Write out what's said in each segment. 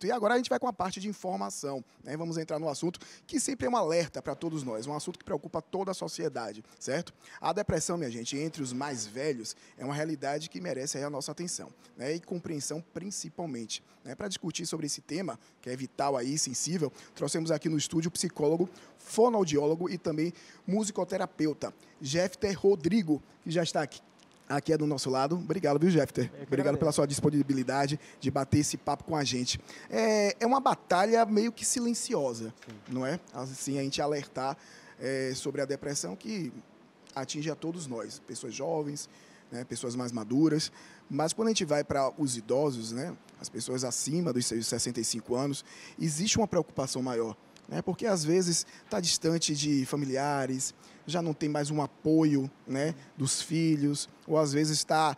E agora a gente vai com a parte de informação, né? Vamos entrar no assunto que sempre é um alerta para todos nós, um assunto que preocupa toda a sociedade, certo? A depressão, minha gente, entre os mais velhos, é uma realidade que merece aí a nossa atenção, né? E compreensão principalmente, né? Para discutir sobre esse tema, que é vital aí, sensível, trouxemos aqui no estúdio o psicólogo, fonoaudiólogo e também musicoterapeuta, Jefter Rodrigo, que já está aqui é do nosso lado. Obrigado, viu, Jefter? Obrigado pela sua disponibilidade de bater esse papo com a gente. É uma batalha meio que silenciosa, não é? Assim, a gente alertar sobre a depressão que atinge a todos nós, pessoas jovens, né, pessoas mais maduras. Mas quando a gente vai para os idosos, né, as pessoas acima dos seus 65 anos, existe uma preocupação maior, né, porque às vezes está distante de familiares, já não tem mais um apoio, né, dos filhos, ou às vezes está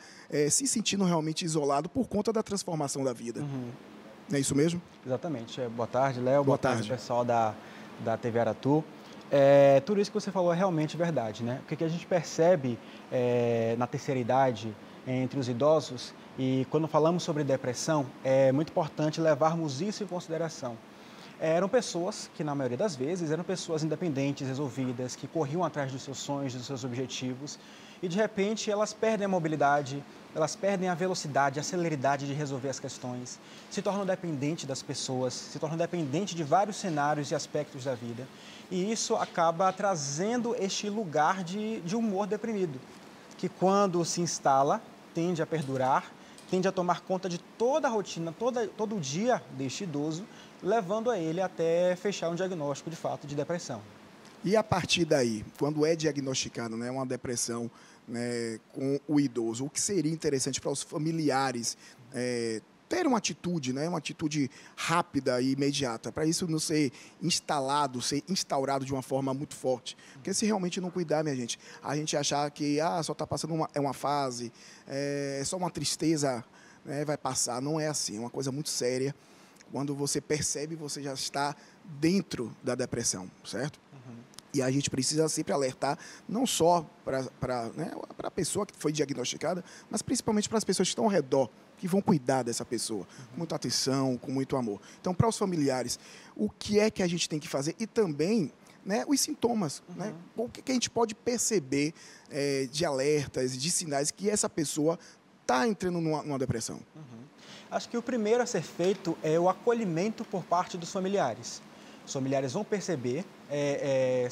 se sentindo realmente isolado por conta da transformação da vida. Não é isso mesmo? Exatamente. Boa tarde, Léo. Boa tarde, pessoal da TV Aratu. Tudo isso que você falou é realmente verdade, né? O que a gente percebe na terceira idade, entre os idosos, e quando falamos sobre depressão, é muito importante levarmos isso em consideração. Eram pessoas que, na maioria das vezes, eram pessoas independentes, resolvidas, que corriam atrás dos seus sonhos, dos seus objetivos, e, de repente, elas perdem a mobilidade, elas perdem a velocidade, a celeridade de resolver as questões, se tornam dependentes das pessoas, se tornam dependentes de vários cenários e aspectos da vida, e isso acaba trazendo este lugar de humor deprimido, que, quando se instala, tende a perdurar, tende a tomar conta de toda a rotina, todo o dia deste idoso, levando a ele até fechar um diagnóstico, de fato, de depressão. E a partir daí, quando é diagnosticado, né, uma depressão, né, com o idoso, o que seria interessante para os familiares ter uma atitude, né, uma atitude rápida e imediata, para isso não ser instalado, ser instaurado de uma forma muito forte. Porque se realmente não cuidar, minha gente, a gente achar que só está passando uma fase, é só uma tristeza, né, vai passar. Não é assim, é uma coisa muito séria. Quando você percebe, você já está dentro da depressão, certo? E a gente precisa sempre alertar, não só para a pessoa que foi diagnosticada, mas principalmente para as pessoas que estão ao redor, que vão cuidar dessa pessoa, com muita atenção, com muito amor. Então, para os familiares, o que é que a gente tem que fazer? E também, né, os sintomas, né? O que a gente pode perceber de alertas, de sinais que essa pessoa está entrando numa depressão? Acho que o primeiro a ser feito é o acolhimento por parte dos familiares. Os familiares vão perceber, é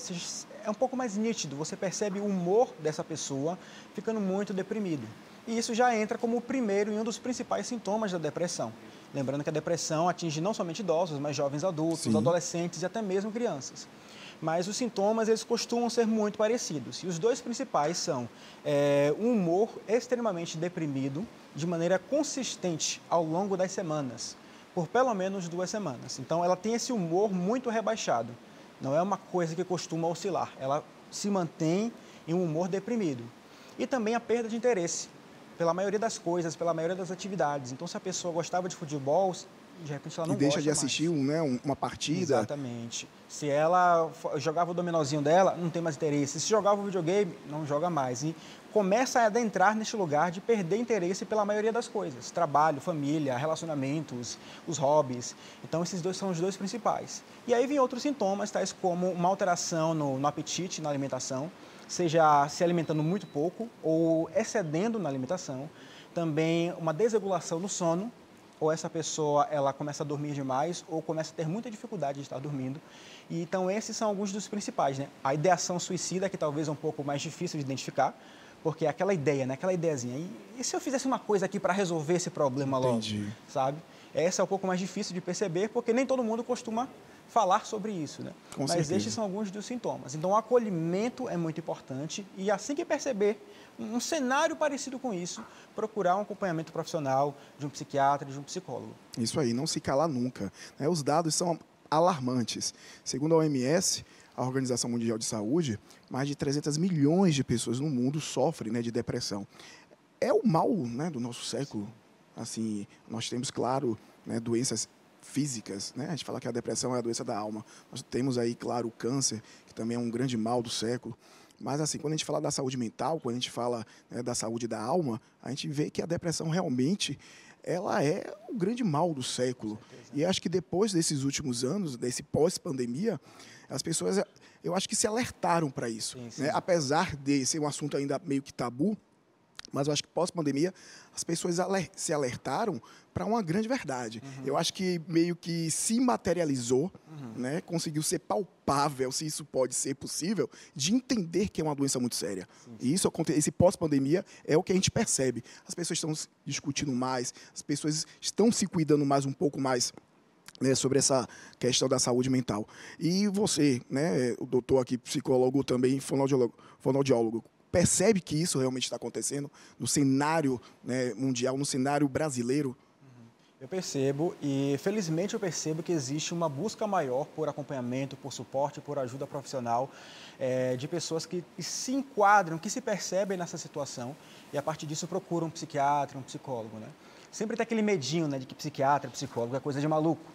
um pouco mais nítido, você percebe o humor dessa pessoa ficando muito deprimido. E isso já entra como o primeiro e um dos principais sintomas da depressão. Lembrando que a depressão atinge não somente idosos, mas jovens adultos, Sim, adolescentes e até mesmo crianças. Mas os sintomas, eles costumam ser muito parecidos. E os dois principais são um humor extremamente deprimido, de maneira consistente ao longo das semanas, por pelo menos 2 semanas. Então, ela tem esse humor muito rebaixado. Não é uma coisa que costuma oscilar. Ela se mantém em um humor deprimido. E também a perda de interesse pela maioria das coisas, pela maioria das atividades. Então, se a pessoa gostava de futebol, de repente ela não gosta mais. E deixa de assistir uma partida. Exatamente. Se ela jogava o dominozinho dela, não tem mais interesse. Se jogava o videogame, não joga mais. E começa a adentrar neste lugar de perder interesse pela maioria das coisas. Trabalho, família, relacionamentos, os hobbies. Então, esses dois são os dois principais. E aí vem outros sintomas, tais como uma alteração no apetite, na alimentação, seja se alimentando muito pouco ou excedendo na alimentação. Também uma desregulação no sono, ou essa pessoa ela começa a dormir demais ou começa a ter muita dificuldade de estar dormindo. E, então, esses são alguns dos principais, né? A ideação suicida, que talvez é um pouco mais difícil de identificar, porque é aquela ideia, né? Aquela ideiazinha. E se eu fizesse uma coisa aqui para resolver esse problema logo? Entendi. Sabe? Essa é um pouco mais difícil de perceber, porque nem todo mundo costuma falar sobre isso, né? Com Mas certeza. estes são alguns dos sintomas. Então, o acolhimento é muito importante e, assim que perceber um cenário parecido com isso, procurar um acompanhamento profissional de um psiquiatra, de um psicólogo. Isso aí, não se calar nunca, né? Os dados são alarmantes. Segundo a OMS, a Organização Mundial de Saúde, mais de 300 milhões de pessoas no mundo sofrem, né, de depressão. É o mal, né, do nosso século. Assim, nós temos, claro, né, doenças físicas, né? A gente fala que a depressão é a doença da alma. Nós temos aí, claro, o câncer, que também é um grande mal do século. Mas, assim, quando a gente fala da saúde mental, quando a gente fala, né, da saúde da alma, a gente vê que a depressão realmente ela é o grande mal do século. E acho que depois desses últimos anos, desse pós-pandemia, as pessoas, eu acho que se alertaram para isso. Sim, sim. Né? Apesar de ser um assunto ainda meio que tabu, mas eu acho que pós-pandemia as pessoas se alertaram para uma grande verdade. Eu acho que meio que se materializou, né? Conseguiu ser palpável, se isso pode ser possível, de entender que é uma doença muito séria. E isso, esse pós-pandemia é o que a gente percebe. As pessoas estão discutindo mais, as pessoas estão se cuidando mais, um pouco mais, né, sobre essa questão da saúde mental. E você, né, o doutor aqui, psicólogo também, fonoaudiólogo, percebe que isso realmente está acontecendo no cenário, né, mundial, no cenário brasileiro? Eu percebo e, felizmente, eu percebo que existe uma busca maior por acompanhamento, por suporte, por ajuda profissional de pessoas que se enquadram, que se percebem nessa situação e, a partir disso, procuram um psiquiatra, um psicólogo, né? Sempre tem aquele medinho, né, de que psiquiatra, psicólogo é coisa de maluco.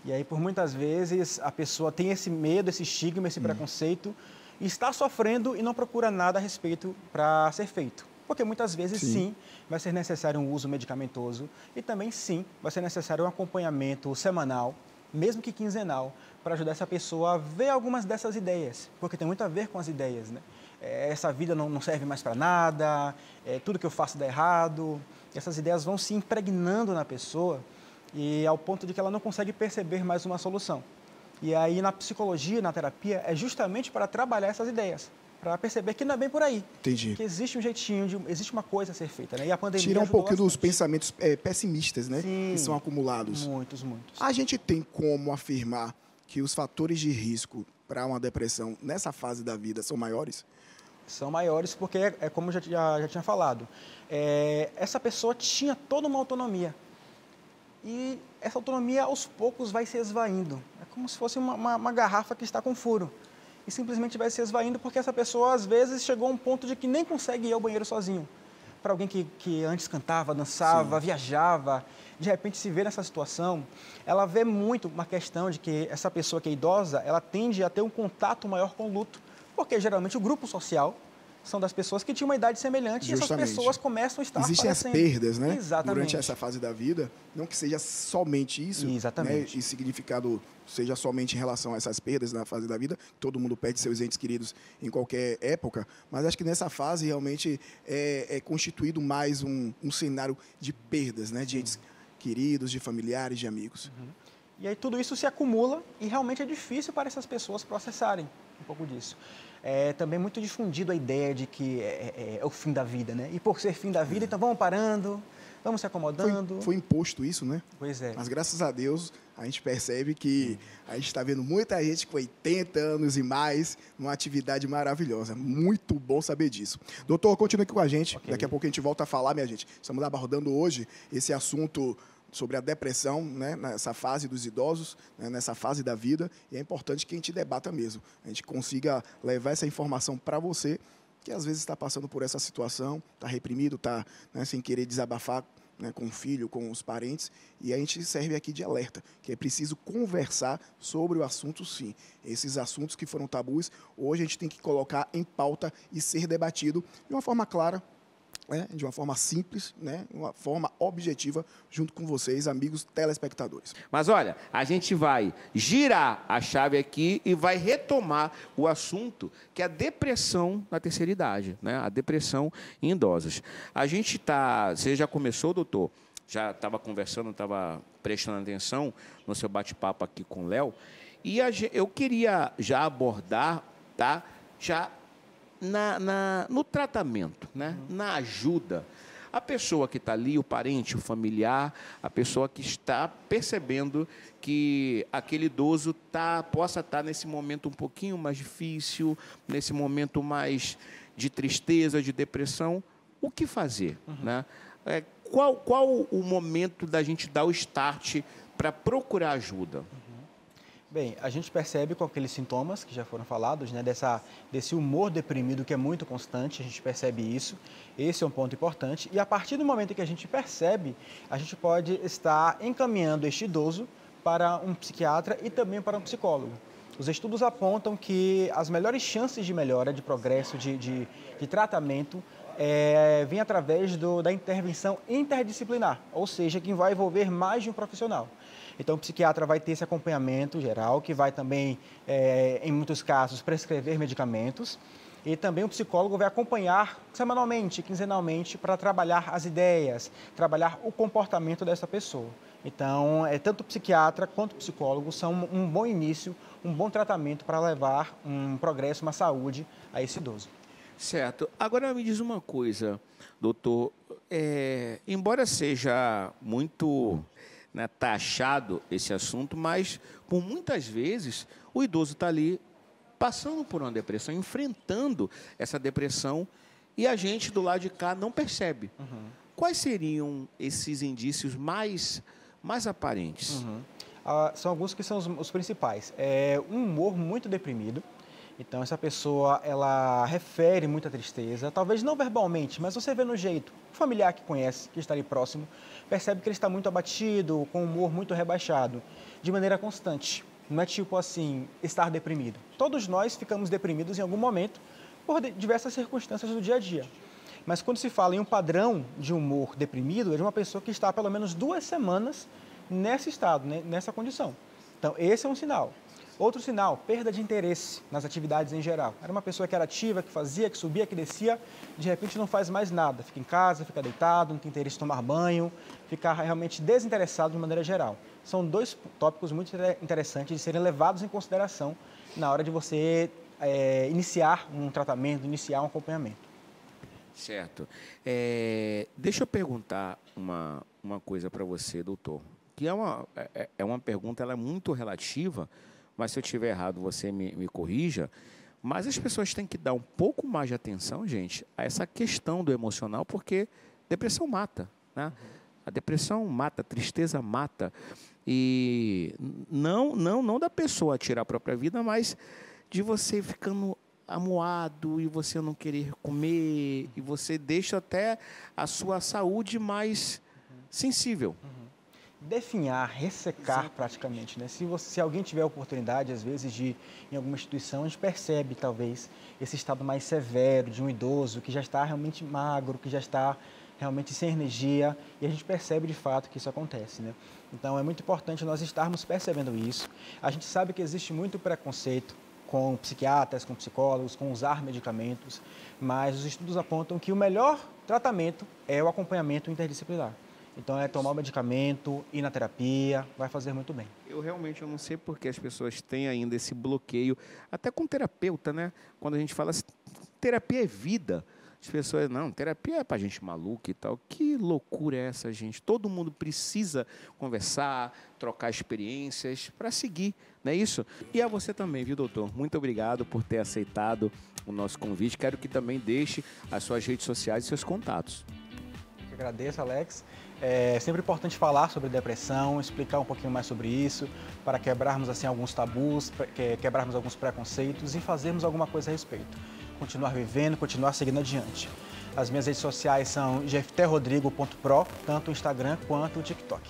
E aí, por muitas vezes, a pessoa tem esse medo, esse estigma, esse preconceito e está sofrendo e não procura nada a respeito para ser feito. Porque muitas vezes, sim, vai ser necessário um uso medicamentoso e também, sim, vai ser necessário um acompanhamento semanal, mesmo que quinzenal, para ajudar essa pessoa a ver algumas dessas ideias, porque tem muito a ver com as ideias, né? Essa vida não serve mais para nada, tudo que eu faço dá errado. Essas ideias vão se impregnando na pessoa e ao ponto de que ela não consegue perceber mais uma solução. E aí, na psicologia, na terapia, é justamente para trabalhar essas ideias, para perceber que não é bem por aí. Entendi. Que existe um jeitinho, existe uma coisa a ser feita, né? E a pandemia Tirar um pouquinho dos bastante. pensamentos pessimistas, né, Sim, que são acumulados. muitos. A gente tem como afirmar que os fatores de risco para uma depressão nessa fase da vida são maiores? São maiores porque, como eu já tinha falado, essa pessoa tinha toda uma autonomia. E essa autonomia, aos poucos, vai se esvaindo. É como se fosse uma garrafa que está com furo. E simplesmente vai se esvaindo porque essa pessoa, às vezes, chegou a um ponto de que nem consegue ir ao banheiro sozinho. Para alguém que antes cantava, dançava, viajava, de repente se vê nessa situação, ela vê muito uma questão de que essa pessoa que é idosa, ela tende a ter um contato maior com o luto. Porque, geralmente, o grupo social são das pessoas que tinham uma idade semelhante. Justamente. E essas pessoas começam a estar Existem as aparecendo. perdas, né? Exatamente. Durante essa fase da vida, não que seja somente isso, Exatamente. né? E significado seja somente em relação a essas perdas na fase da vida, todo mundo perde seus entes queridos em qualquer época, mas acho que nessa fase realmente é constituído mais um cenário de perdas, né? De entes queridos, de familiares, de amigos. E aí tudo isso se acumula e realmente é difícil para essas pessoas processarem um pouco disso. É também muito difundido a ideia de que é o fim da vida, né? E por ser fim da vida, então vamos parando, vamos se acomodando. Foi imposto isso, né? Pois é. Mas graças a Deus a gente percebe que a gente está vendo muita gente com 80 anos e mais numa atividade maravilhosa. Muito bom saber disso. Doutor, continue aqui com a gente. Ok. Daqui a pouco a gente volta a falar, minha gente. Estamos abordando hoje esse assunto sobre a depressão, né, nessa fase dos idosos, né, nessa fase da vida, e é importante que a gente debata mesmo, a gente consiga levar essa informação para você, que às vezes está passando por essa situação, está reprimido, está, né, sem querer desabafar, né, com o filho, com os parentes, e a gente serve aqui de alerta, que é preciso conversar sobre o assunto, sim. Esses assuntos que foram tabus, hoje a gente tem que colocar em pauta e ser debatido de uma forma clara, né, de uma forma simples, né, uma forma objetiva, junto com vocês, amigos telespectadores. Mas olha, a gente vai girar a chave aqui e vai retomar o assunto que é a depressão na terceira idade, né? A depressão em idosos. A gente você já começou, doutor? Já estava conversando, estava prestando atenção no seu bate-papo aqui com o Léo, e eu queria já abordar, tá? Já no tratamento, né? Na ajuda. A pessoa que está ali, o parente, o familiar, a pessoa que está percebendo que aquele idoso possa estar nesse momento um pouquinho mais difícil, nesse momento mais de tristeza, de depressão, o que fazer? Né? Qual o momento da gente dar o start para procurar ajuda? Bem, a gente percebe com aqueles sintomas que já foram falados, né, desse humor deprimido que é muito constante, a gente percebe isso, esse é um ponto importante, e a partir do momento que a gente percebe, a gente pode estar encaminhando este idoso para um psiquiatra e também para um psicólogo. Os estudos apontam que as melhores chances de melhora, de progresso, de tratamento, vem através da intervenção interdisciplinar, ou seja, que vai envolver mais de um profissional. Então, o psiquiatra vai ter esse acompanhamento geral, que vai também, em muitos casos, prescrever medicamentos. E também o psicólogo vai acompanhar semanalmente, quinzenalmente, para trabalhar as ideias, trabalhar o comportamento dessa pessoa. Então, tanto o psiquiatra quanto o psicólogo são um bom início, um bom tratamento para levar um progresso, uma saúde a esse idoso. Certo. Agora me diz uma coisa, doutor. Embora seja muito, né, taxado esse assunto, mas por muitas vezes o idoso está ali passando por uma depressão, enfrentando essa depressão, e a gente do lado de cá não percebe. Uhum. Quais seriam esses indícios mais aparentes? Uhum. São alguns que são os principais. Um humor muito deprimido. Então, essa pessoa, ela refere muita tristeza, talvez não verbalmente, mas você vê no jeito. O familiar que conhece, que está ali próximo, percebe que ele está muito abatido, com o humor muito rebaixado, de maneira constante. Não é tipo assim, estar deprimido. Todos nós ficamos deprimidos em algum momento por diversas circunstâncias do dia a dia. Mas quando se fala em um padrão de humor deprimido, é de uma pessoa que está há pelo menos 2 semanas nesse estado, né, nessa condição. Então, esse é um sinal. Outro sinal, perda de interesse nas atividades em geral. Era uma pessoa que era ativa, que fazia, que subia, que descia, de repente não faz mais nada. Fica em casa, fica deitado, não tem interesse em tomar banho, fica realmente desinteressado de maneira geral. São 2 tópicos muito interessantes de serem levados em consideração na hora de você iniciar um tratamento, iniciar um acompanhamento. Certo. Deixa eu perguntar uma coisa para você, doutor, que é uma pergunta, ela é muito relativa, mas se eu estiver errado, você me corrija. Mas as pessoas têm que dar um pouco mais de atenção, gente, a essa questão do emocional, porque depressão mata, né? A depressão mata, a tristeza mata. E não da pessoa tirar a própria vida, mas de você ficando amuado e você não querer comer, e você deixa até a sua saúde mais sensível. Definhar, ressecar. Sim. Praticamente, né? Se alguém tiver a oportunidade, às vezes, de ir em alguma instituição, a gente percebe, talvez, esse estado mais severo de um idoso que já está realmente magro, que já está realmente sem energia, e a gente percebe, de fato, que isso acontece, né? Então, é muito importante nós estarmos percebendo isso. A gente sabe que existe muito preconceito com psiquiatras, com psicólogos, com usar medicamentos, mas os estudos apontam que o melhor tratamento é o acompanhamento interdisciplinar. Então, tomar o medicamento, ir na terapia, vai fazer muito bem. Eu não sei porque as pessoas têm ainda esse bloqueio, até com terapeuta, né? Quando a gente fala assim, terapia é vida, as pessoas, não, terapia é pra gente maluca e tal. Que loucura é essa, gente? Todo mundo precisa conversar, trocar experiências para seguir, não é isso? E a você também, viu, doutor? Muito obrigado por ter aceitado o nosso convite. Quero que também deixe as suas redes sociais e seus contatos. Eu agradeço, Alex. É sempre importante falar sobre depressão, explicar um pouquinho mais sobre isso, para quebrarmos assim alguns tabus, quebrarmos alguns preconceitos e fazermos alguma coisa a respeito. Continuar vivendo, continuar seguindo adiante. As minhas redes sociais são gftrodrigo.pro, tanto o Instagram quanto o TikTok.